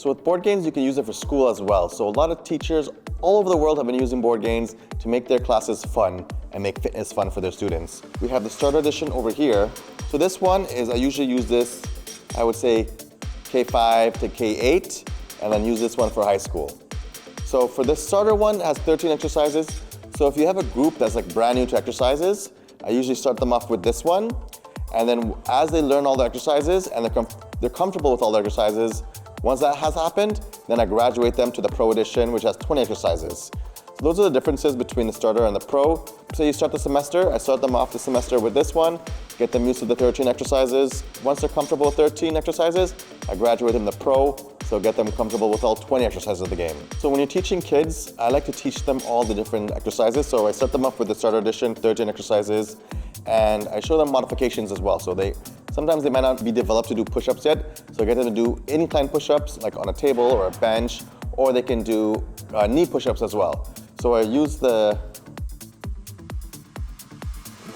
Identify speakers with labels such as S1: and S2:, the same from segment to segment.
S1: So with BoardGains, you can use it for school as well. So a lot of teachers all over the world have been using BoardGains to make their classes fun and make fitness fun for their students. We have the starter edition over here. So this one is, I usually use this, I would say K5 to K8, and then use this one for high school. So for this starter one, it has 13 exercises. So if you have a group that's like brand new to exercises, I usually start them off with this one. And then as they learn all the exercises and they're comfortable with all the exercises, once that has happened, then I graduate them to the Pro Edition, which has 20 exercises. So those are the differences between the starter and the Pro. So you start the semester, I start them off the semester with this one, get them used to the 13 exercises. Once they're comfortable with 13 exercises, I graduate them to Pro, so get them comfortable with all 20 exercises of the game. So when you're teaching kids, I like to teach them all the different exercises. So I set them up with the starter edition, 13 exercises, and I show them modifications as well. So sometimes they might not be developed to do push-ups yet, so I get them to do incline push-ups, like on a table or a bench, or they can do knee push-ups as well. So I use the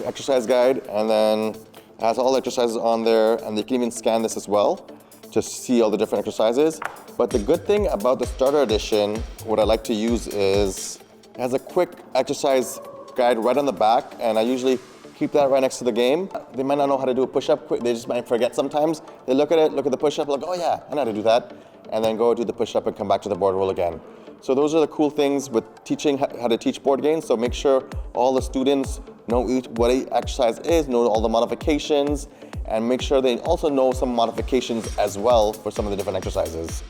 S1: exercise guide, and then it has all the exercises on there, and they can even scan this as well to see all the different exercises. But the good thing about the starter edition, what I like to use is, it has a quick exercise guide right on the back, and I usually keep that right next to the game. They might not know how to do a push-up quick, they just might forget sometimes. They look at it, look at the push-up, like, oh yeah, I know how to do that. And then go do the push-up and come back to the board roll again. So those are the cool things with teaching how to teach BoardGains. So make sure all the students know what each exercise is, know all the modifications, and make sure they also know some modifications as well for some of the different exercises.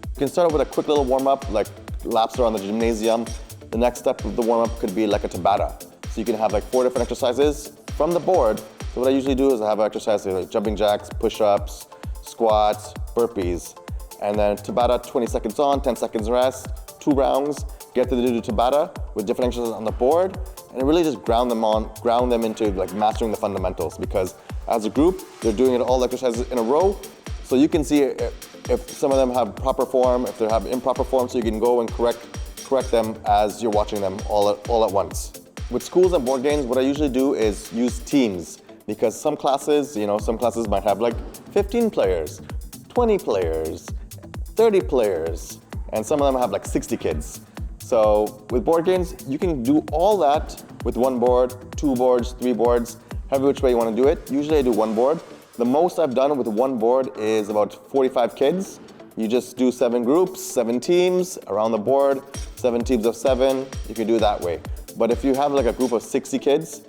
S1: You can start with a quick little warm-up, like laps around the gymnasium. The next step of the warm-up could be like a Tabata. So you can have like 4 different exercises from the board. So what I usually do is I have exercises like jumping jacks, push-ups, squats, burpees. And then Tabata, 20 seconds on, 10 seconds rest, 2 rounds. Get them to do Tabata with different exercises on the board, and really just ground them into like mastering the fundamentals, because as a group, they're doing it all exercises in a row. So you can see if some of them have proper form, if they have improper form, so you can go and correct them as you're watching them all at once. With schools and BoardGains, what I usually do is use teams, because some classes might have like 15 players, 20 players, 30 players, and some of them have like 60 kids. So with BoardGains, you can do all that with 1 board, 2 boards, 3 boards, however which way you want to do it. Usually I do 1 board. The most I've done with 1 board is about 45 kids. You just do 7 groups, 7 teams around the board, 7 teams of 7. You can do it that way. But if you have like a group of 60 kids,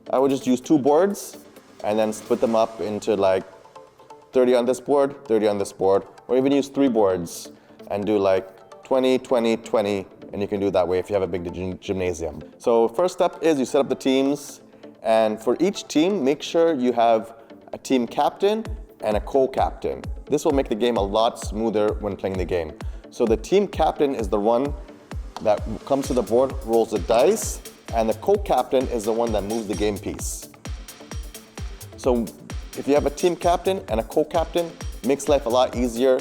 S1: I would just use 2 boards and then split them up into like 30 on this board, 30 on this board, or even use 3 boards and do like 20, 20, 20, and you can do it that way if you have a big gymnasium. So first step is you set up the teams, and for each team, make sure you have a team captain and a co-captain. This will make the game a lot smoother when playing the game. So the team captain is the one that comes to the board, rolls the dice, and the co-captain is the one that moves the game piece. So if you have a team captain and a co-captain, it makes life a lot easier.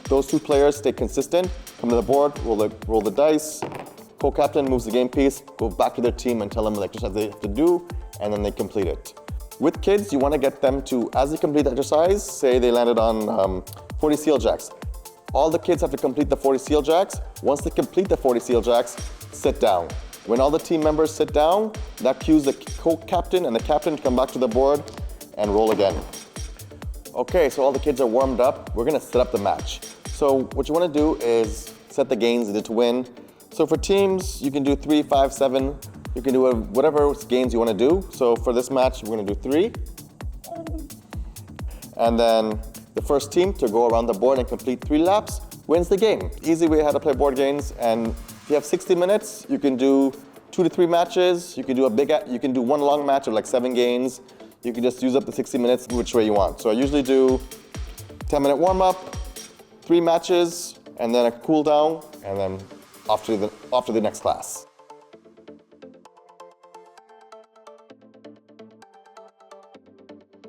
S1: Those 2 players stay consistent, come to the board, roll the dice, co-captain moves the game piece, go back to their team and tell them the exercise they have to do, and then they complete it. With kids, you want to get them to, as they complete the exercise, say they landed on 40 seal jacks. All the kids have to complete the 40 seal jacks. Once they complete the 40 seal jacks, sit down. When all the team members sit down, that cues the co-captain and the captain to come back to the board and roll again. Okay, so all the kids are warmed up. We're gonna set up the match. So what you wanna do is set the gains to win. So for teams, you can do 3, 5, 7. You can do whatever gains you wanna do. So for this match, we're gonna do 3. And then the first team to go around the board and complete 3 laps wins the game. Easy way how to play BoardGains. And if you have 60 minutes, you can do 2 to 3 matches. You can do 1 long match of like 7 gains. You can just use up the 60 minutes which way you want. So I usually do 10-minute warm-up, 3 matches, and then a cool down, and then off to the next class.